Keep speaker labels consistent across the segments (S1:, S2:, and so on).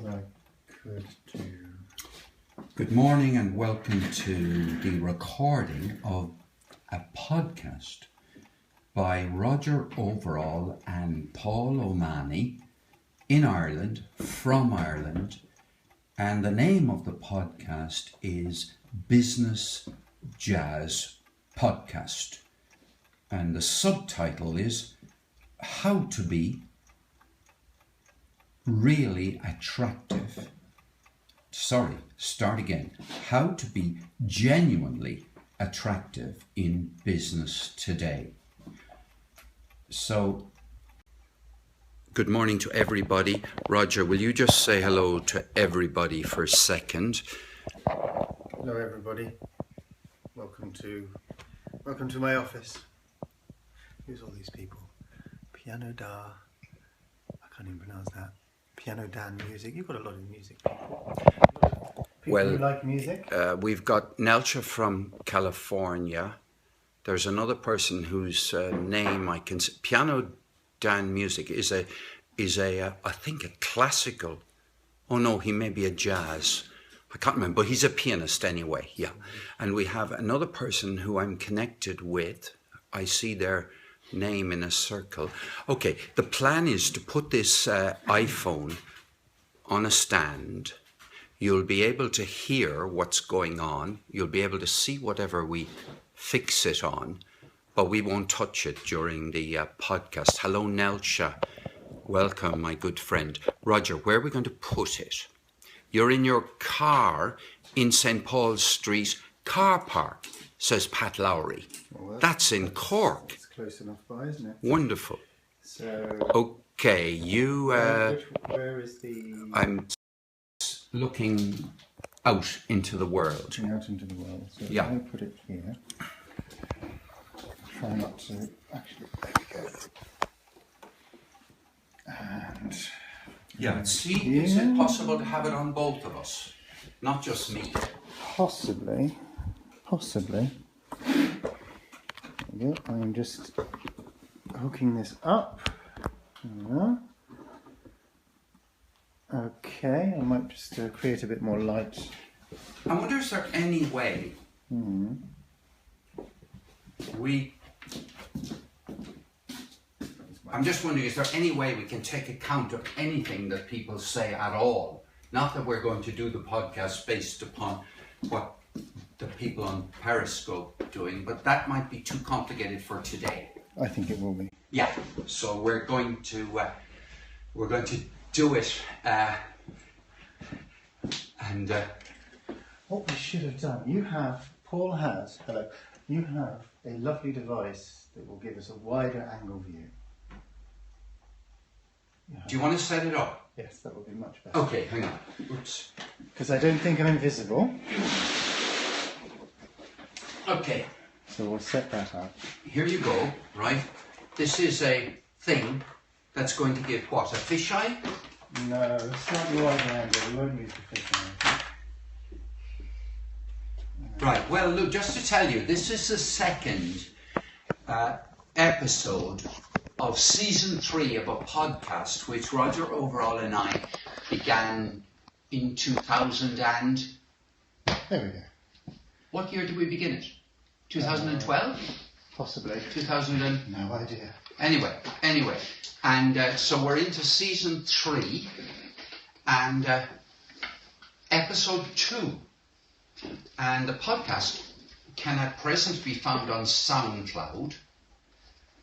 S1: what I could do.
S2: Good morning and welcome to the recording of a podcast by Roger Overall and Paul O'Mahony in Ireland, from Ireland, and the name of the podcast is BusinessJazz Podcast, and the subtitle is How to Be Really Attractive. How to be genuinely attractive in business today. So, good morning to everybody. Roger, will you just say hello to everybody for a second?
S1: Hello everybody. Welcome to my office. Who's all these people? Piano da. I can't even pronounce that. Piano Dan music. You've got a lot of music people. People who like music.
S2: We've got Nelcha from California. There's another person whose name I can. Piano Dan music is a I think a classical. Oh no, he may be a jazz. I can't remember, but he's a pianist anyway. Yeah, and we have another person who I'm connected with. I see their name in a circle. Okay, the plan is to put this iPhone on a stand. You'll be able to hear what's going on. You'll be able to see whatever we fix it on, but we won't touch it during the podcast. Hello, Nelcha. Welcome, my good friend. Roger, where are we going to put it? You're in your car in St. Paul's Street car park, says Pat Lowry. Well, that's in Cork.
S1: It's close enough by, isn't it?
S2: Wonderful.
S1: So.
S2: Okay, you.
S1: Where is the?
S2: I'm looking out into the world.
S1: Looking out into the world. So
S2: yeah.
S1: I put it here. Try not to actually. There we go. And.
S2: Yeah. See, is it possible to have it on both of us, not just me?
S1: Possibly. There we go. I'm just hooking this up. There we are. Okay, I might just create a bit more light.
S2: I wonder, is there any way I'm just wondering, is there any way we can take account of anything that people say at all? Not that we're going to do the podcast based upon what the people on Periscope are doing, but that might be too complicated for today.
S1: I think it will be.
S2: Yeah, so we're going to do it, and
S1: what we should have done. Paul has a lovely device that will give us a wider angle view.
S2: Do you want to set it up?
S1: Yes, that would be much better.
S2: Okay, hang on. Oops.
S1: Because I don't think I'm invisible.
S2: Okay.
S1: So we'll set that up.
S2: Here you go, right? This is a thing that's going to give what, a fisheye?
S1: No, slightly wider angle. We won't use the fisheye.
S2: Right, well, look, just to tell you, this is the second episode of season 3 of a podcast which Roger Overall and I began in 2000 and...
S1: There we go.
S2: What year did we begin it? 2012?
S1: Possibly.
S2: 2000 and...
S1: No idea.
S2: Anyway, and so we're into season 3 and episode 2. And the podcast can at present be found on SoundCloud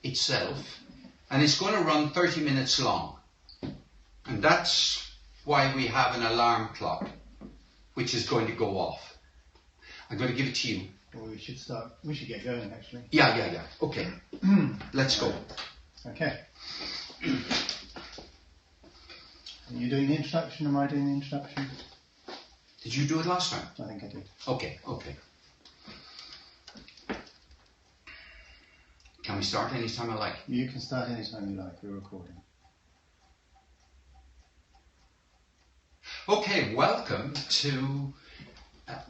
S2: itself, and it's going to run 30 minutes long. And that's why we have an alarm clock, which is going to go off. I'm going to give it to you.
S1: Well, we should get going, actually.
S2: Yeah. Okay. Let's go.
S1: Okay. Are you doing the introduction? Am I doing the introduction?
S2: Did you do it last time?
S1: I think I did.
S2: Okay. Can we start anytime I like?
S1: You can start anytime you like. We're recording.
S2: Okay, welcome to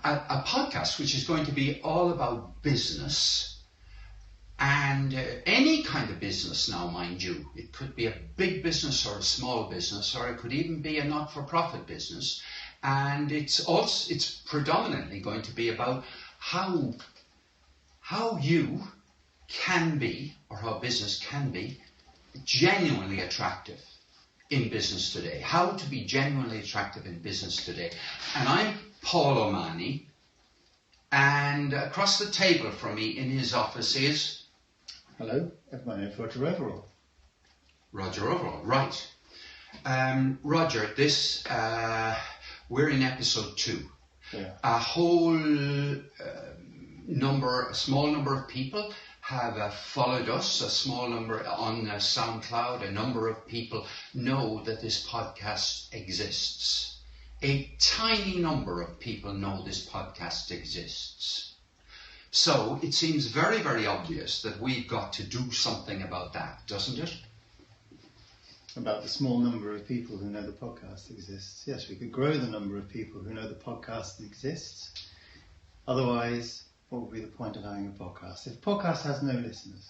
S2: a podcast which is going to be all about business And any kind of business now, mind you, it could be a big business or a small business, or it could even be a not-for-profit business. And it's predominantly going to be about how you can be, or how business can be, genuinely attractive in business today. How to be genuinely attractive in business today. And I'm Paul O'Mahony, and across the table from me in his office is...
S1: Hello, my name's Roger Overall.
S2: Roger Overall, right. Roger, this... we're in episode 2.
S1: Yeah.
S2: A small number of people have followed us, a small number on SoundCloud. A number of people know that this podcast exists. A tiny number of people know this podcast exists. So it seems very, very obvious that we've got to do something about that, doesn't it?
S1: About the small number of people who know the podcast exists. Yes, we could grow the number of people who know the podcast exists. Otherwise, what would be the point of having a podcast? If a podcast has no listeners,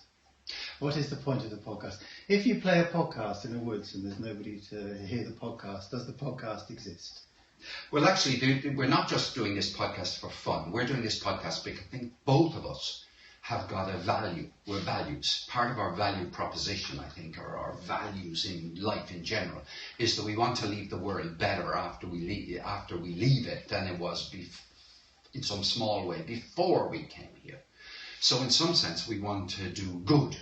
S1: what is the point of the podcast? If you play a podcast in the woods and there's nobody to hear the podcast, does the podcast exist?
S2: Well, actually, we're not just doing this podcast for fun. We're doing this podcast because I think both of us have got a value. We're values. Part of our value proposition, I think, or our values in life in general, is that we want to leave the world better after we leave it than it was in some small way before we came here. So in some sense, we want to do good,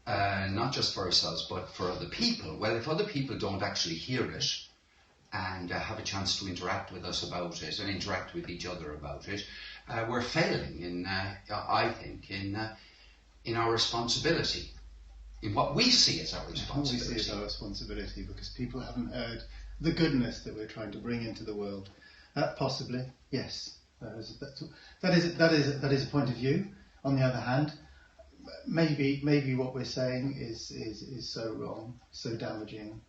S2: not just for ourselves, but for other people. Well, if other people don't actually hear it and have a chance to interact with us about it and interact with each other about it, we're failing in, I think, in our responsibility, in what we see as our responsibility.
S1: What we see as our responsibility, because people haven't heard the goodness that we're trying to bring into the world. Possibly, yes. That is a point of view. On the other hand, maybe what we're saying is so wrong, so damaging,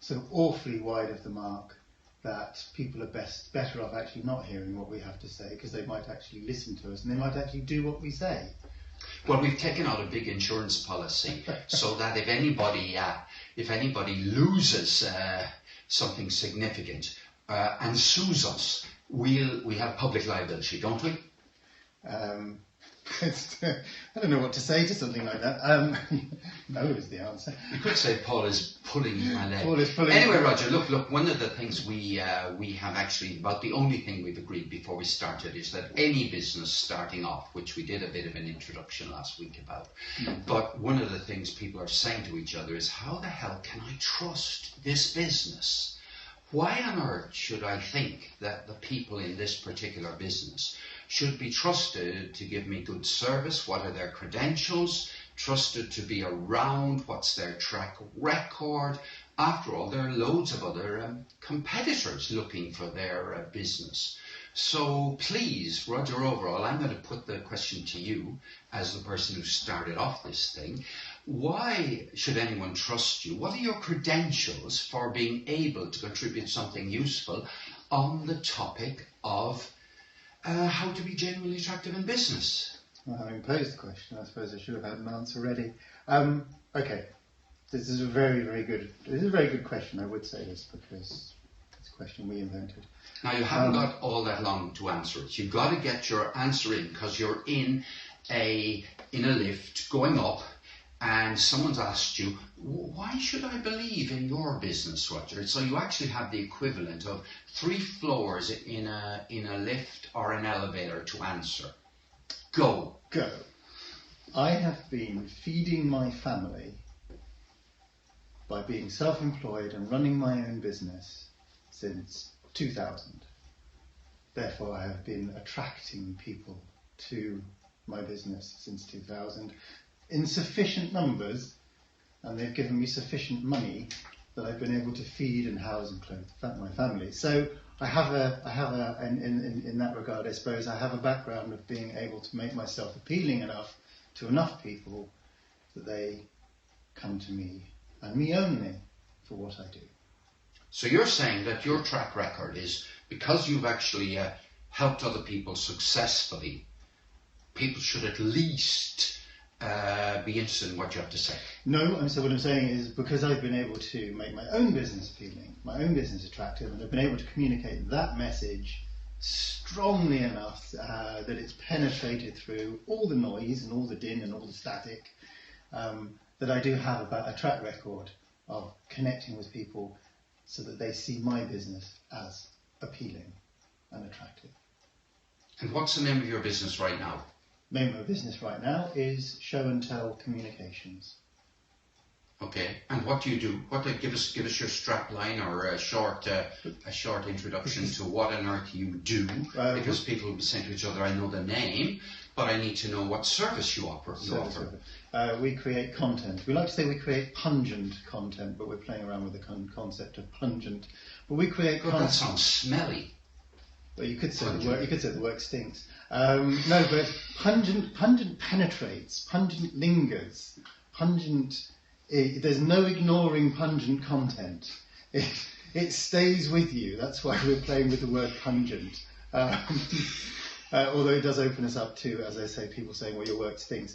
S1: so awfully wide of the mark that people are better off actually not hearing what we have to say, because they might actually listen to us and they might actually do what we say.
S2: Well, we've taken out a big insurance policy so that if anybody loses something significant and sues us, we have public liability, don't we?
S1: I don't know what to say to something like that. No is the answer.
S2: You could say Paul is pulling my leg.
S1: Paul is pulling.
S2: Anyway, Roger, look. One of the things we have actually, about the only thing we've agreed before we started, is that any business starting off, which we did a bit of an introduction last week about, but one of the things people are saying to each other is, how the hell can I trust this business? Why on earth should I think that the people in this particular business should be trusted to give me good service? What are their credentials? Trusted to be around? What's their track record? After all, there are loads of other competitors looking for their business. So please, Roger Overall, I'm going to put the question to you as the person who started off this thing. Why should anyone trust you? What are your credentials for being able to contribute something useful on the topic of how to be genuinely attractive in business?
S1: Well, having posed the question, I suppose I should have had an answer ready. Okay, this is a very good question. I would say this because it's a question we invented.
S2: Now, you haven't got all that long to answer it. You've got to get your answer in, because you're in a lift going up, and someone's asked you, why should I believe in your business, Roger? So you actually have the equivalent of 3 floors in a lift or an elevator to answer. Go.
S1: I have been feeding my family by being self-employed and running my own business since 2000. Therefore, I have been attracting people to my business since 2000 in sufficient numbers, and they've given me sufficient money that I've been able to feed and house and clothe my family. So I have in that regard, I suppose, I have a background of being able to make myself appealing enough to enough people that they come to me, and me only, for what I do.
S2: So you're saying that your track record is, because you've actually helped other people successfully, people should at least be interested in what you have to say.
S1: No, and so what I'm saying is because I've been able to make my own business appealing, my own business attractive, and I've been able to communicate that message strongly enough that it's penetrated through all the noise and all the din and all the static, that I do have about a track record of connecting with people so that they see my business as appealing and attractive.
S2: And what's the name of your business right now?
S1: Name of my business right now is Show and Tell Communications.
S2: Okay, and what do you do? Give us your strap line or a short introduction to what on earth you do, because people will be saying to each other, I know the name, but I need to know what service you offer.
S1: We create content. We like to say we create pungent content, but we're playing around with the concept of pungent. But we create content.
S2: That sounds smelly.
S1: Well, you could say the work stinks. No, but pungent penetrates, pungent lingers, pungent. There's no ignoring pungent content. It stays with you. That's why we're playing with the word pungent. Although it does open us up to, as I say, people saying, well, your work stinks.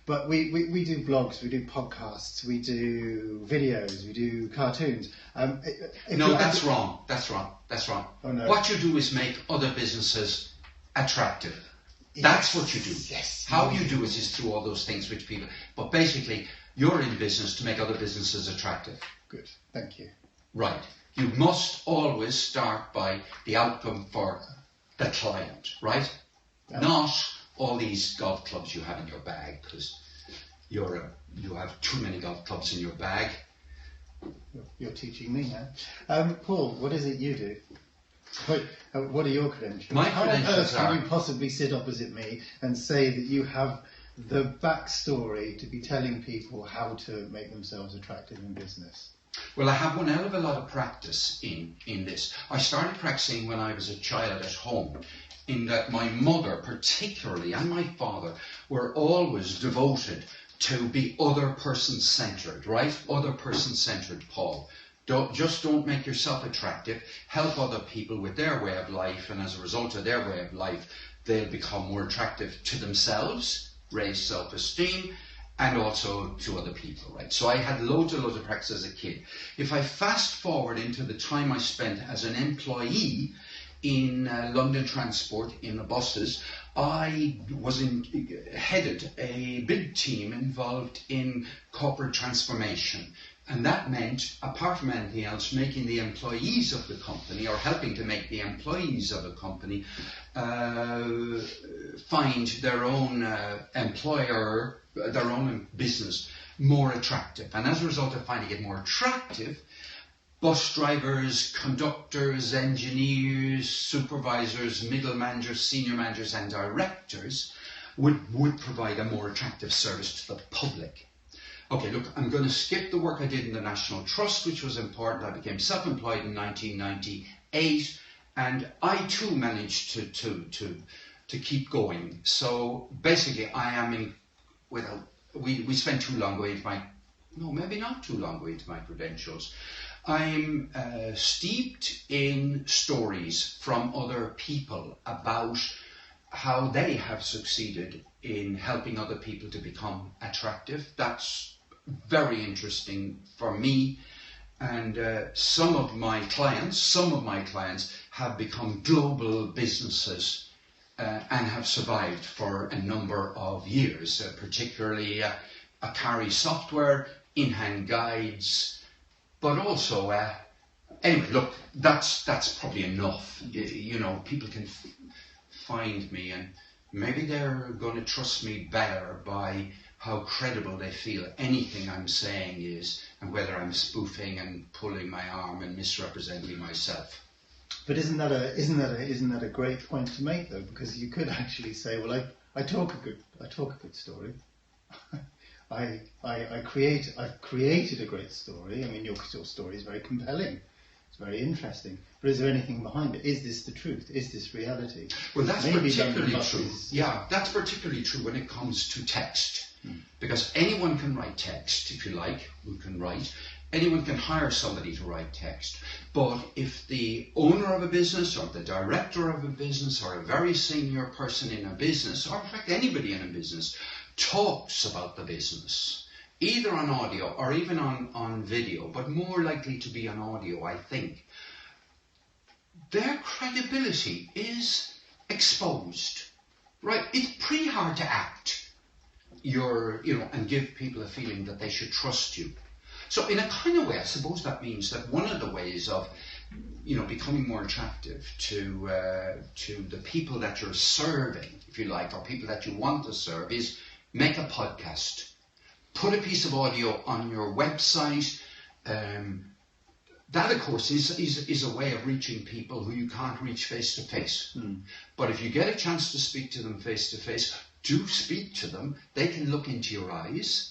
S1: But we do blogs, we do podcasts, we do videos, we do cartoons.
S2: No, that's wrong. That's wrong.
S1: Oh, no.
S2: What you do is make other businesses attractive. That's what you do.
S1: Yes.
S2: How you do it is through all those things which people... But basically, you're in business to make other businesses attractive.
S1: Good. Thank you.
S2: Right. You must always start by the outcome for the client, right? Not all these golf clubs you have in your bag, because you have too many golf clubs in your bag.
S1: You're teaching me now. Paul, what is it you do? What are your credentials?
S2: My credentials
S1: How on earth can you possibly sit opposite me and say that you have the backstory to be telling people how to make themselves attractive in business?
S2: Well, I have one hell of a lot of practice in this. I started practicing when I was a child at home, in that my mother particularly and my father were always devoted to be other person centered, right? Other person centered, Paul. Don't make yourself attractive. Help other people with their way of life, and as a result of their way of life, they'll become more attractive to themselves, raise self-esteem, and also to other people, right? So I had loads of practice as a kid. If I fast forward into the time I spent as an employee in London Transport, in the buses, I headed a big team involved in corporate transformation. And that meant, apart from anything else, making the employees of the company, or helping to make the employees of a company find their own employer, their own business more attractive. And as a result of finding it more attractive, bus drivers, conductors, engineers, supervisors, middle managers, senior managers and directors would provide a more attractive service to the public. Okay, look, I'm going to skip the work I did in the National Trust, which was important. I became self-employed in 1998, and I too managed to keep going. So basically, I am we spent too long going into maybe not too long going into my credentials. I'm steeped in stories from other people about how they have succeeded in helping other people to become attractive. That's very interesting for me, and some of my clients have become global businesses and have survived for a number of years, particularly Akari software, in-hand guides, but also anyway, look, that's probably enough. You know, people can find me, and maybe they're going to trust me better by how credible they feel anything I'm saying is, and whether I'm spoofing and pulling my arm and misrepresenting myself.
S1: But isn't that a great point to make, though? Because you could actually say, well, I talk a good story. I've created a great story. I mean, your story is very compelling. It's very interesting. But is there anything behind it? Is this the truth? Is this reality?
S2: Well, that's particularly true. Yeah, that's particularly true when it comes to text. Because anyone can write text, if you like, who can write. Anyone can hire somebody to write text. But if the owner of a business, or the director of a business, or a very senior person in a business, or in fact anybody in a business, talks about the business, either on audio or even on video, but more likely to be on audio, I think, their credibility is exposed, right? It's pretty hard to act and give people a feeling that they should trust you. So in a kind of way, I suppose that means that one of the ways of becoming more attractive to the people that you're serving, if you like, or people that you want to serve, is make a podcast, put a piece of audio on your website. That, of course, is a way of reaching people who you can't reach face to face. But if you get a chance to speak to them face to face, do speak to them. They can look into your eyes.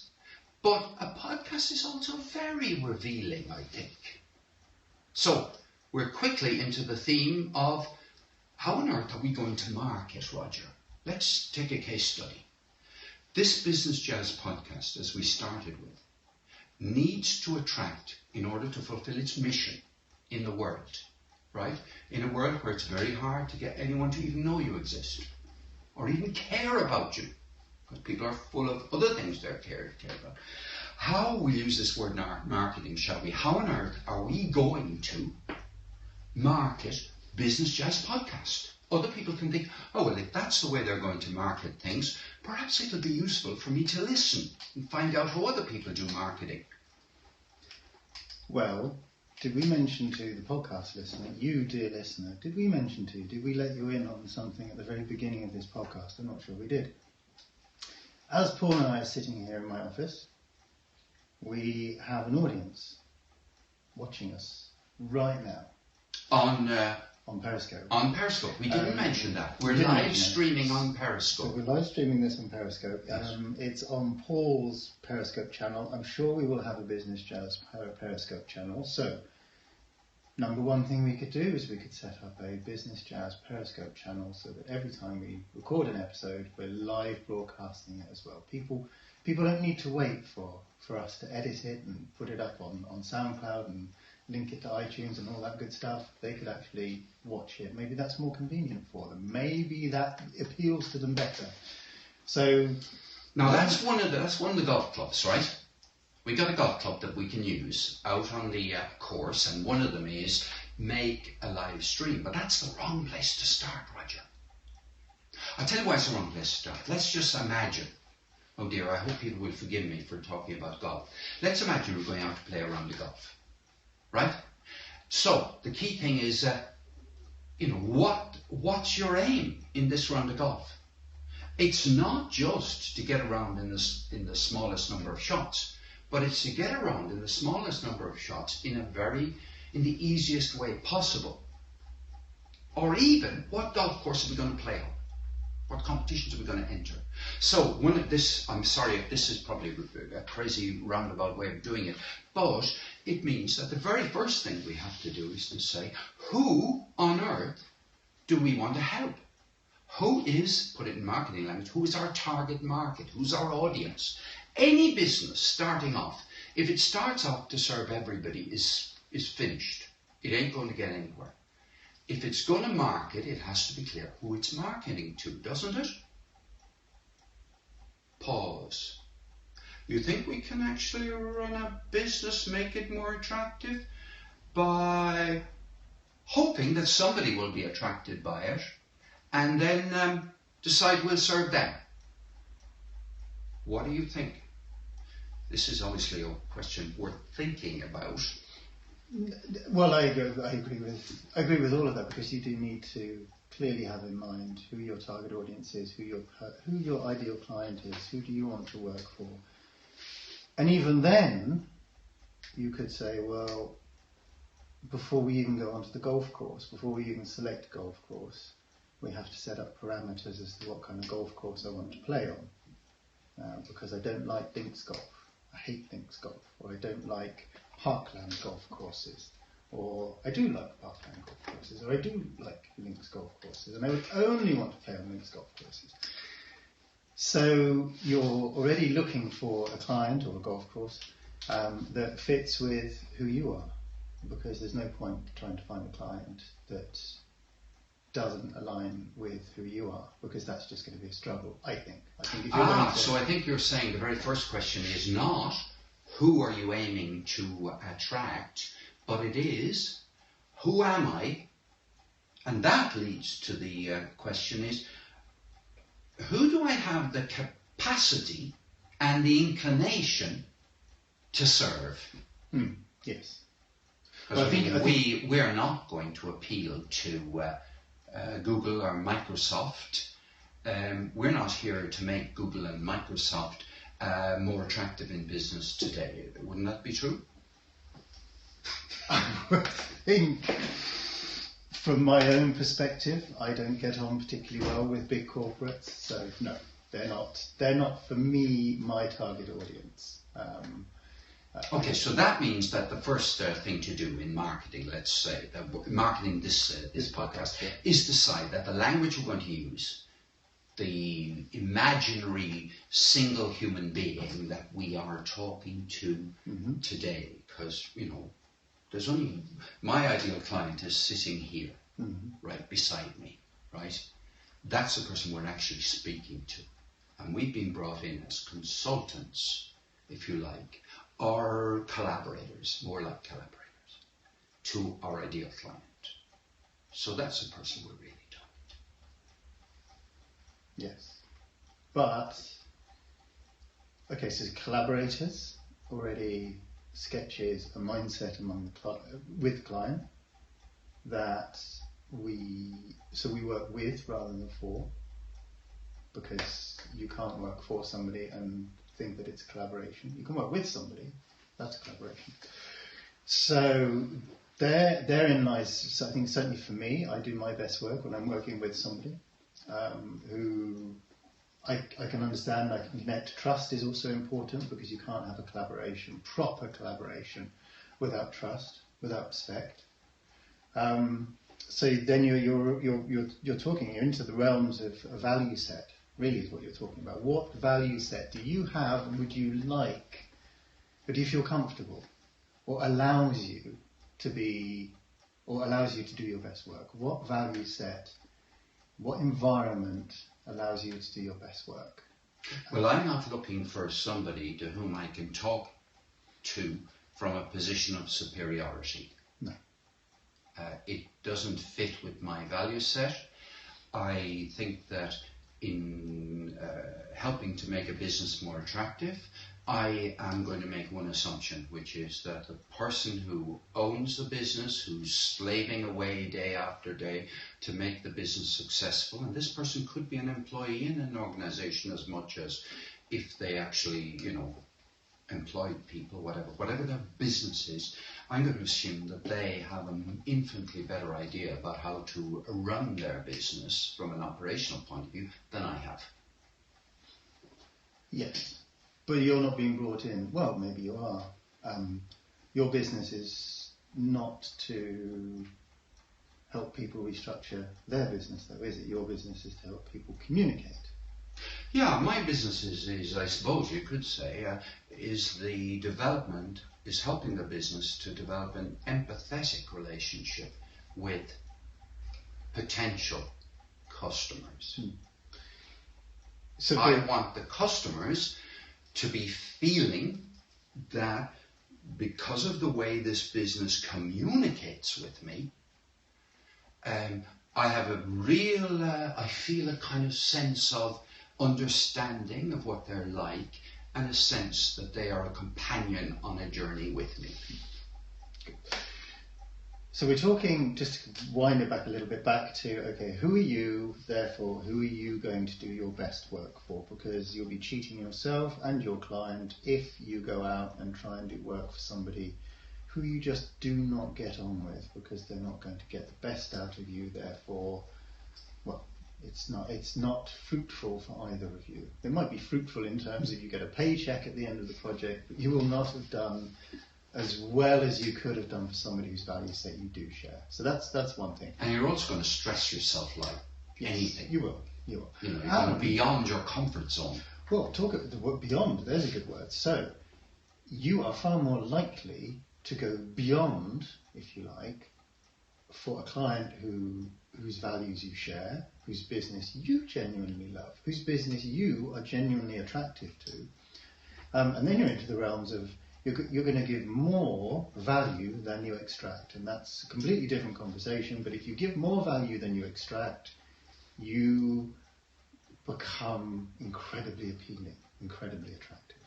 S2: But a podcast is also very revealing, I think. So we're quickly into the theme of how on earth are we going to market, Roger? Let's take a case study. This Business Jazz podcast, as we started with, needs to attract in order to fulfill its mission in the world, right? In a world where it's very hard to get anyone to even know you exist or even care about you, because people are full of other things they care about. How, we use this word marketing, shall we? How on earth are we going to market Business Jazz podcast? Other people can think, oh, well, if that's the way they're going to market things, perhaps it'll be useful for me to listen and find out how other people do marketing.
S1: Well, did we mention to the podcast listener, you dear listener, did we let you in on something at the very beginning of this podcast? I'm not sure we did. As Paul and I are sitting here in my office, we have an audience watching us right now. On Periscope.
S2: On Periscope. We didn't mention that. We're live streaming on Periscope.
S1: So we're live streaming this on Periscope. Yes. It's on Paul's Periscope channel. I'm sure we will have a Business Jazz Periscope channel. So, number one thing we could do is we could set up a Business Jazz Periscope channel so that every time we record an episode, we're live broadcasting it as well. People don't need to wait for us to edit it and put it up on SoundCloud and link it to iTunes and all that good stuff. They could actually watch it. Maybe that's more convenient for them. Maybe that appeals to them better. So
S2: now that's one of the golf clubs, right? We got a golf club that we can use out on the course, and one of them is make a live stream. But that's the wrong place to start, Roger. I'll tell you why it's the wrong place to start. Let's just imagine. Oh dear, I hope people will forgive me for talking about golf. Let's imagine we're going out to play a round of golf. Right? So the key thing is, what's your aim in this round of golf? It's not just to get around in the smallest number of shots, but it's to get around in the smallest number of shots in the easiest way possible. Or even, what golf course are we going to play on? What competitions are we going to enter? So I'm sorry if this is probably a crazy roundabout way of doing it, but it means that the very first thing we have to do is to say, who on earth do we want to help? Who is, put it in marketing language, who is our target market? Who's our audience? Any business starting off, if it starts off to serve everybody, is finished. It ain't going to get anywhere. If it's going to market, it has to be clear who it's marketing to, doesn't it? Pause. You think we can actually run a business, make it more attractive by hoping that somebody will be attracted by it and then decide we'll serve them? What do you think? This is obviously a question worth thinking about.
S1: Well, I agree with all of that, because you do need to clearly have in mind who your target audience is, who your ideal client is, who do you want to work for. And even then, you could say, well, before we even go onto the golf course, before we even select a golf course, we have to set up parameters as to what kind of golf course I want to play on. Because I don't like links golf. I hate links golf. Or I don't like parkland golf courses. Or I do like parkland golf courses. Or I do like links golf courses. And I would only want to play on links golf courses. So you're already looking for a client or a golf course that fits with who you are. Because there's no point trying to find a client that doesn't align with who you are, because that's just going to be a struggle, I think. I think if you're going to...
S2: So I think you're saying the very first question is not who are you aiming to attract, but it is who am I? And that leads to the question is, who do I have the capacity and the inclination to serve?
S1: Yes.
S2: Because we are not going to appeal to Google or Microsoft. We're not here to make Google and Microsoft more attractive in business today. Wouldn't that be true?
S1: I would think, from my own perspective, I don't get on particularly well with big corporates. So no, they're not. They're not, for me, my target audience.
S2: Okay, so that means that the first thing to do in marketing, let's say, marketing this podcast, is decide that the language we're going to use, the imaginary single human being that we are talking to today, because, you know, there's only, my ideal client is sitting here, right beside me, right? That's the person we're actually speaking to. And we've been brought in as consultants, if you like, or collaborators, more like collaborators, to our ideal client. So that's the person we're really talking to.
S1: Yes. But, okay, so collaborators, already sketches a mindset among with client that we work with rather than for, because you can't work for somebody and think that it's collaboration. You can work with somebody, that's collaboration. So therein lies, so I think certainly for me, I do my best work when I'm working with somebody who I can understand, I can connect. Trust is also important, because you can't have a collaboration, proper collaboration, without trust, without respect. So then you're talking, you're into the realms of a value set. Really is what you're talking about. What value set do you have, and would you like, or do you feel comfortable, or allows you to be, or allows you to do your best work? What value set, what environment allows you to do your best work?
S2: Well, I'm not looking for somebody to whom I can talk to from a position of superiority.
S1: No.
S2: It doesn't fit with my value set. I think that in helping to make a business more attractive, I am going to make one assumption, which is that the person who owns the business, who's slaving away day after day to make the business successful, and this person could be an employee in an organization as much as if they actually, you know, employed people, whatever their business is, I'm going to assume that they have an infinitely better idea about how to run their business from an operational point of view than I have.
S1: Yes, but you're not being brought in. Well, maybe you are. Your business is not to help people restructure their business, though, is it? Your business is to help people communicate.
S2: Yeah, my business is I suppose you could say, is helping the business to develop an empathetic relationship with potential customers. So I want the customers to be feeling that because of the way this business communicates with me, I have a real, I feel a kind of sense of understanding of what they're like, and a sense that they are a companion on a journey with me.
S1: So we're talking, just to wind it back a little bit, back to, okay, who are you, therefore, who are you going to do your best work for? Because you'll be cheating yourself and your client if you go out and try and do work for somebody who you just do not get on with, because they're not going to get the best out of you, therefore, well, it's not fruitful for either of you. It might be fruitful in terms of you get a paycheck at the end of the project, but you will not have done as well as you could have done for somebody whose value set you do share. So that's one thing.
S2: And you're also going to stress yourself like anything.
S1: You will. You know,
S2: you're going beyond your comfort zone.
S1: Well, talk of the word beyond, there's a good word. So you are far more likely to go beyond, if you like, for a client whose values you share, whose business you genuinely love, whose business you are genuinely attractive to. And then you're into the realms of you're going to give more value than you extract. And that's a completely different conversation. But if you give more value than you extract, you become incredibly appealing, incredibly attractive.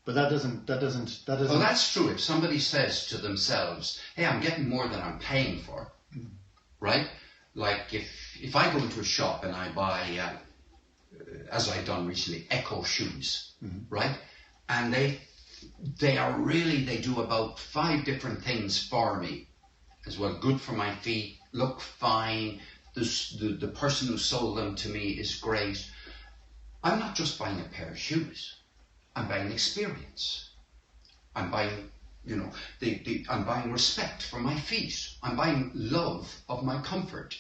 S1: But that doesn't.
S2: Well, that's true. If somebody says to themselves, "Hey, I'm getting more than I'm paying for," right? Like if I go into a shop and I buy, as I've done recently, Echo shoes, right? And they do about 5 different things for me as well. Good for my feet, look fine. The person who sold them to me is great. I'm not just buying a pair of shoes. I'm buying experience. I'm buying, I'm buying respect for my feet. I'm buying love of my comfort.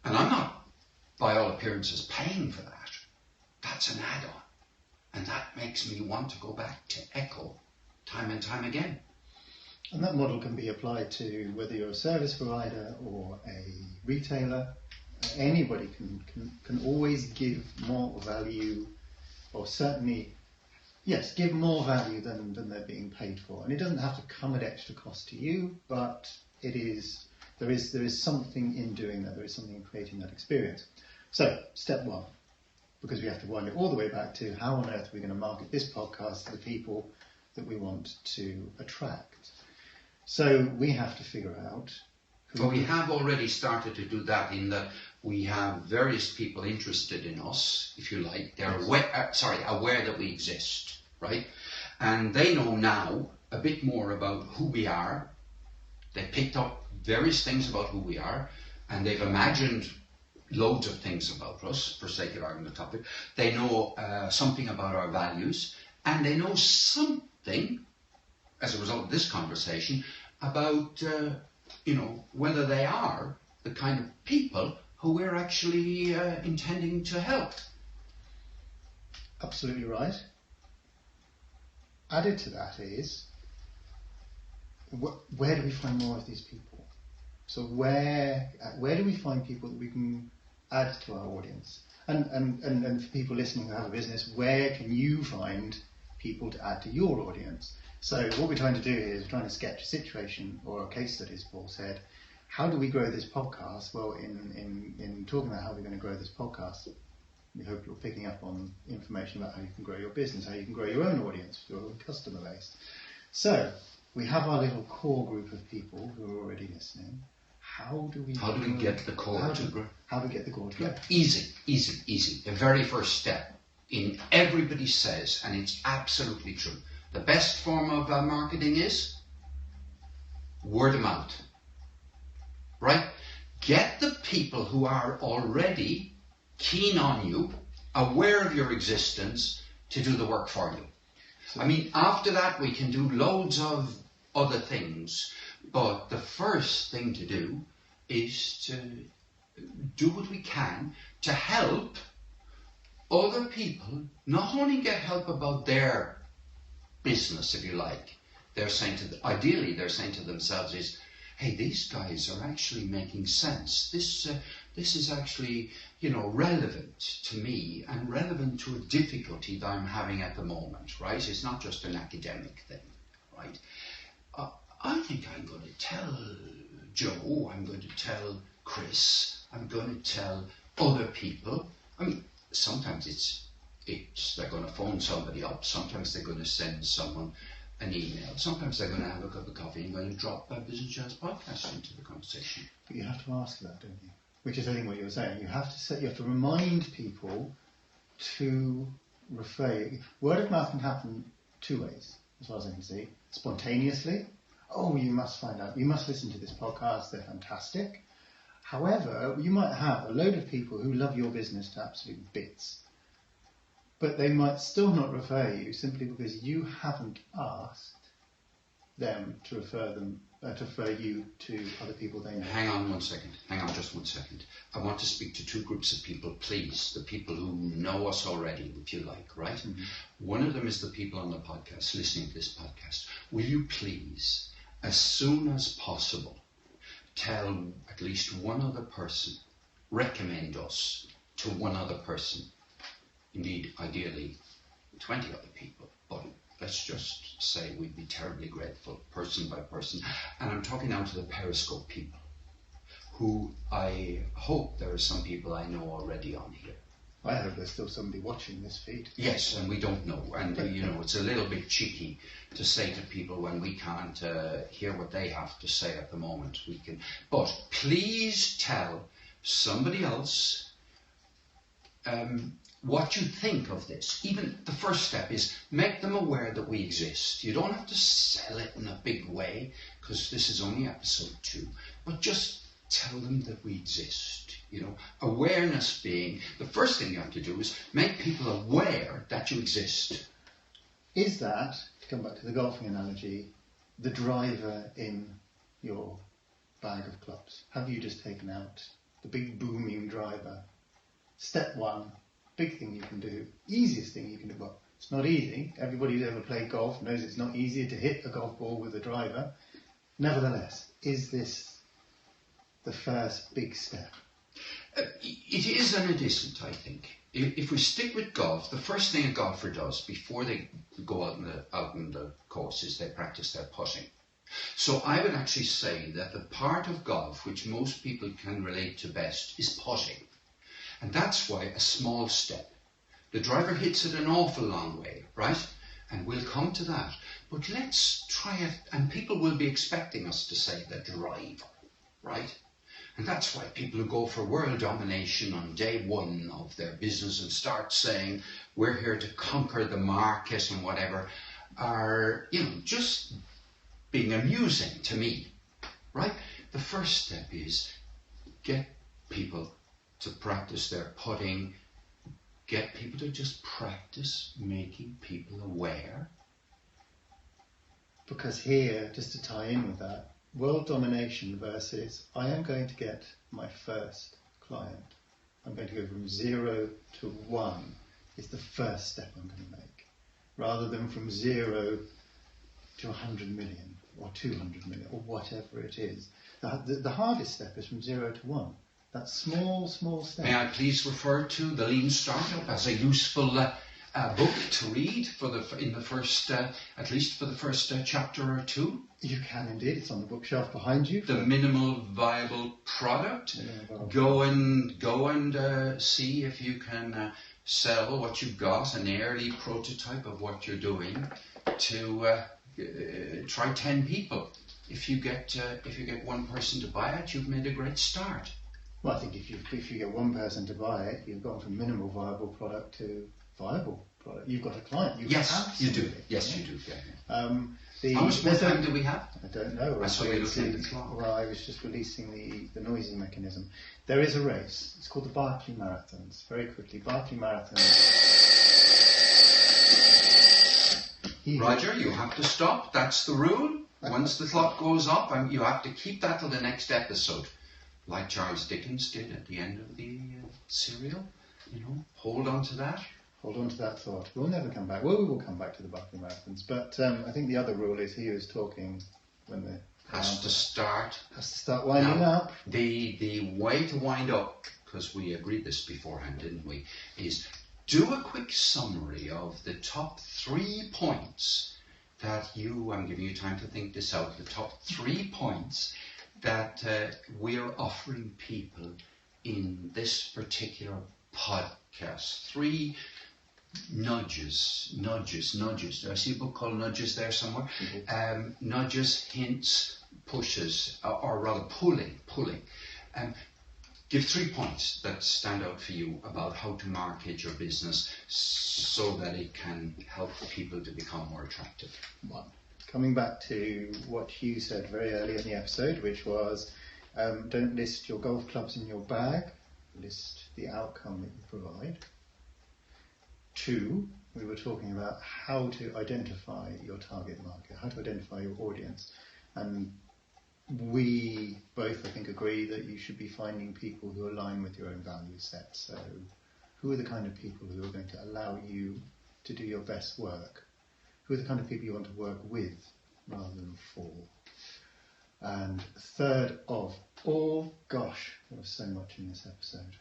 S2: And I'm not, by all appearances, paying for that. That's an add-on. And that makes me want to go back to Echo time and time again.
S1: And that model can be applied to whether you're a service provider or a retailer. Anybody can always give more value, or certainly, yes, give more value than they're being paid for. And it doesn't have to come at extra cost to you, but there is something in doing that. There is something in creating that experience. So, step 1, because we have to wind it all the way back to how on earth are we going to market this podcast to the people that we want to attract. So we have to figure out.
S2: Well, we have already started to do that in that we have various people interested in us, if you like. They're aware that we exist, right? And they know now a bit more about who we are. They picked up various things about who we are, and they've imagined loads of things about us, for sake of argument topic. They know something about our values, and they know something, as a result of this conversation, about whether they are the kind of people who we're actually intending to help.
S1: Absolutely right. Added to that is, where do we find more of these people? So where do we find people that we can add to our audience? And for people listening who have a business, where can you find people to add to your audience? So what we're trying to do here is we're trying to sketch a situation or a case study, as Paul said. How do we grow this podcast? Well, in talking about how we're going to grow this podcast, we hope you're picking up on information about how you can grow your business, how you can grow your own audience, your own customer base. So we have our little core group of people who are already listening. How do we
S2: get the core to grow?
S1: How do we get the core to grow?
S2: Easy. The very first step. Everybody says, and it's absolutely true, the best form of marketing is word of mouth. Right? Get the people who are already keen on you, aware of your existence, to do the work for you. I mean, after that we can do loads of other things, but the first thing to do is to do what we can to help other people not only get help about their business, if you like. Ideally they're saying to themselves is, hey, these guys are actually making sense. This is actually, relevant to me and relevant to a difficulty that I'm having at the moment, right? It's not just an academic thing, right? I think I'm going to tell Joe, I'm going to tell Chris, I'm going to tell other people. I mean, sometimes it's they're going to phone somebody up. Sometimes they're going to send someone an email. Sometimes they're going to have a cup of coffee and going to drop a BusinessJazz podcast into the conversation.
S1: But you have to ask that, don't you? Which is, I think, what you were saying. You have to remind people to refer. Word of mouth can happen 2 ways, as far as I can see. Spontaneously. Oh, you must find out. You must listen to this podcast. They're fantastic. However, you might have a load of people who love your business to absolute bits, but they might still not refer you simply because you haven't asked them to refer you to other people they know.
S2: Hang on just 1 second. I want to speak to 2 groups of people, please. The people who know us already, if you like, right? Mm-hmm. One of them is the people on the podcast, listening to this podcast. Will you please, as soon as possible, tell at least one other person, recommend us to one other person, indeed ideally 20 other people, but let's just say we'd be terribly grateful person by person. And I'm talking now to the Periscope people, who I hope there are some people I know already on here.
S1: I hope there's still somebody watching this feed.
S2: Yes, and we don't know, and it's a little bit cheeky to say to people when we can't hear what they have to say at the moment. We can, but please tell somebody else what you think of this. Even the first step is make them aware that we exist. You don't have to sell it in a big way, because this is only episode 2, but just tell them that we exist. Awareness being the first thing you have to do is make people aware that you exist.
S1: Is that, to come back to the golfing analogy, the driver in your bag of clubs? Have you just taken out the big booming driver? Step 1, big thing you can do, easiest thing you can do. Well, it's not easy. Everybody who's ever played golf knows it's not easy to hit a golf ball with a driver. Nevertheless, is this the first big step?
S2: It is and it isn't, I think. If we stick with golf, the first thing a golfer does before they go out on the course is they practice their putting. So I would actually say that the part of golf which most people can relate to best is putting. And that's why a small step. The driver hits it an awful long way, right? And we'll come to that. But let's try it, and people will be expecting us to say the driver, right? And that's why people who go for world domination on day 1 of their business and start saying, we're here to conquer the market and whatever, are, just being amusing to me, right? The first step is get people to practice their putting, get people to just practice making people aware.
S1: Because here, just to tie in with that, world domination versus I am going to get my first client. I'm going to go from 0 to 1 is the first step I'm going to make, rather than from 0 to 100 million or 200 million or whatever it is. The hardest step is from 0 to 1. That small step.
S2: May I please refer to The Lean Startup as a useful book to read in the first, at least for the first chapter or 2?
S1: You can indeed. It's on the bookshelf behind you.
S2: The minimal viable product. Go and see if you can sell what you've got, an early prototype of what you're doing, to try 10 people. If you get one person to buy it, you've made a great start.
S1: Well, I think if you get one person to buy it, you've gone from minimal viable product to viable product. You've got a client.
S2: Yes, you do. Yes, you do. Yeah.
S1: How
S2: much more time do we have?
S1: I don't know.
S2: I saw you looking at the clock.
S1: Well, I was just releasing the noisy mechanism. There is a race. It's called the Barclay Marathons. Very quickly, Barclay Marathons.
S2: Roger, you have to stop. That's the rule. Once the clock goes up, you have to keep that till the next episode, like Charles Dickens did at the end of the serial. Hold on to that.
S1: Hold on to that thought. We'll never come back. Well, we will come back to the Barclay Marathons, but I think the other rule is he who's talking when the
S2: has to start
S1: winding up.
S2: The way to wind up, because we agreed this beforehand, didn't we, is do a quick summary of the top 3 points that I'm giving you time to think this out, the top 3 points that we're offering people in this particular podcast. 3 nudges. Do I see a book called Nudges there somewhere? Mm-hmm. Nudges, hints, pushes, or rather pulling. Give 3 points that stand out for you about how to market your business so that it can help people to become more attractive.
S1: 1. Coming back to what you said very early in the episode, which was don't list your golf clubs in your bag, list the outcome that you provide. 2, we were talking about how to identify your target market, how to identify your audience. And we both, I think, agree that you should be finding people who align with your own value set. So who are the kind of people who are going to allow you to do your best work? Who are the kind of people you want to work with rather than for? And third of all, gosh, there was so much in this episode.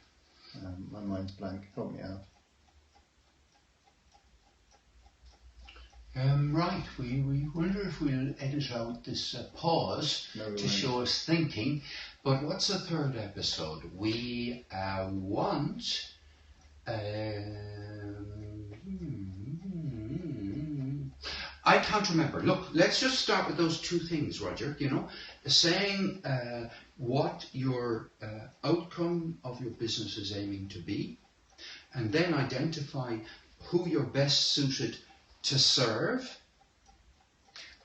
S1: My mind's blank. Help me out.
S2: Right, we wonder if we'll edit out this pause to show us thinking. But what's the third episode? We want... I can't remember. Look, let's just start with those two things, Roger. You know, saying what your outcome of your business is aiming to be, and then identify who you're best suited to serve.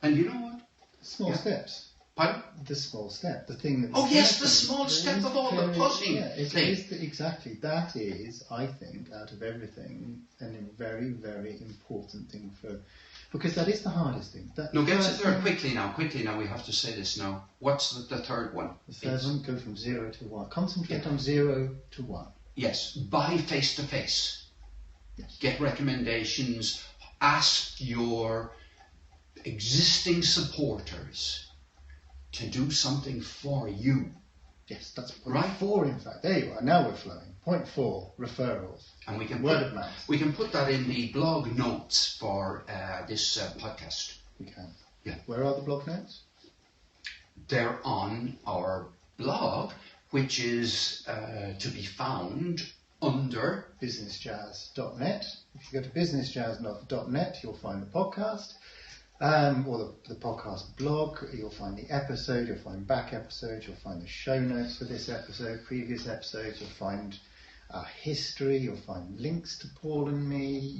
S2: And you know what?
S1: Small steps.
S2: Pardon?
S1: The small step, the thing that...
S2: Oh yes, the small step of all, the puzzling thing.
S1: Exactly. That is, I think, out of everything, a very, very important thing for... Because that is the hardest thing.
S2: No, get to the third quickly now, we have to say this now. What's the third one?
S1: The third one, go from 0 to 1. Concentrate on 0 to 1.
S2: Yes, buy face to face.
S1: Yes.
S2: Get recommendations, ask your existing supporters to do something for you.
S1: Yes, that's point 4 in fact. There you are, now we're flowing. Point 4, referrals.
S2: And we can
S1: word of mouth.
S2: We can put that in the blog notes for this podcast.
S1: We can.
S2: Yeah.
S1: Where are the blog notes?
S2: They're on our blog, which is to be found under
S1: BusinessJazz.net. If you go to BusinessJazz.net, you'll find the podcast. Or the podcast blog. You'll find the episode, you'll find back episodes, you'll find the show notes for this episode, previous episodes, you'll find our history, you'll find links to Paul and me,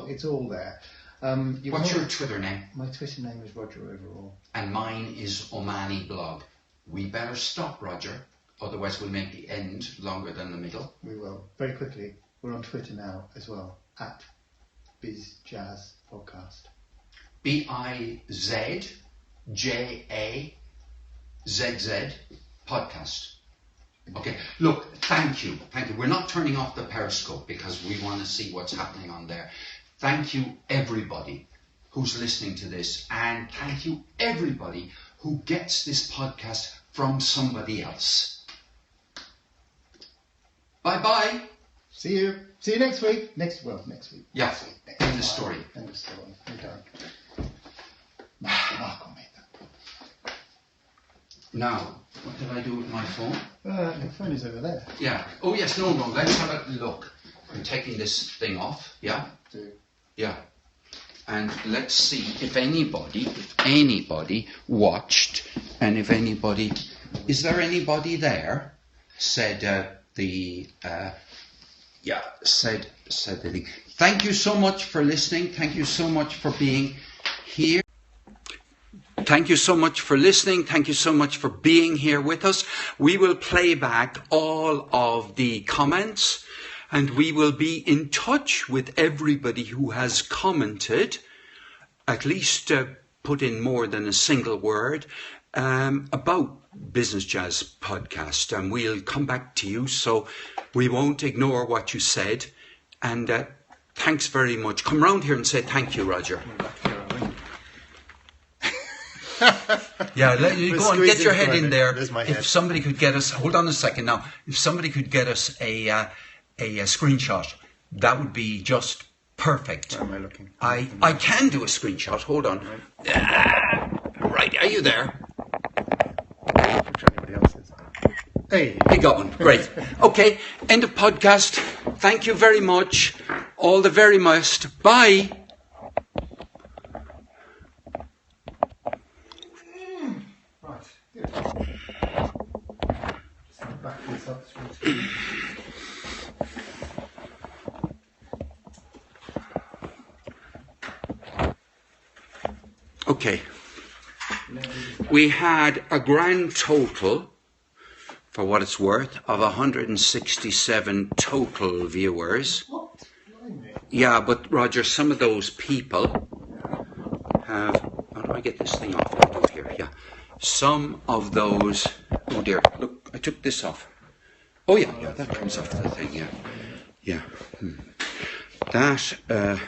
S1: it's all there.
S2: What's your Twitter name?
S1: My Twitter name is Roger Overall.
S2: And mine is Omani Blog. We better stop, Roger, otherwise we'll make the end longer than the middle.
S1: We will. Very quickly, we're on Twitter now as well, at BizJazz Podcast.
S2: BIZJAZZ podcast. Okay, look, thank you. We're not turning off the Periscope because we want to see what's happening on there. Thank you, everybody who's listening to this, and thank you, everybody who gets this podcast from somebody else. Bye-bye.
S1: See you next week. Next week.
S2: Yeah, end of story.
S1: End of story. We're done. Mark will make that.
S2: Now, what did I do with my phone?
S1: The phone is over there.
S2: Yeah. Oh yes, no, let's have a look. I'm taking this thing off, yeah? Yeah. And let's see if anybody watched, and if anybody, is there anybody there? Said the thing. Thank you so much for listening. Thank you so much for being here. Thank you so much for listening. Thank you so much for being here with us. We will play back all of the comments, and we will be in touch with everybody who has commented, at least put in more than a single word, about Business Jazz podcast. And we'll come back to you, so we won't ignore what you said. And thanks very much. Come round here and say thank you, Roger. Yeah, you go and get your head in there. If somebody could get us, hold on a second now. If somebody could get us a screenshot, that would be just perfect.
S1: Where am I looking?
S2: I can do a screenshot. Hold on. Right, are you there?
S1: Hey,
S2: you got one. Great. Okay, end of podcast. Thank you very much. All the very best. Bye. Okay, we had a grand total, for what it's worth, of 167 total viewers. Yeah, but Roger, some of those people have... How do I get this thing off? I'll do it here, yeah. Some of those... Oh dear, look, I took this off. Oh yeah, that comes off the thing, yeah. Yeah. That...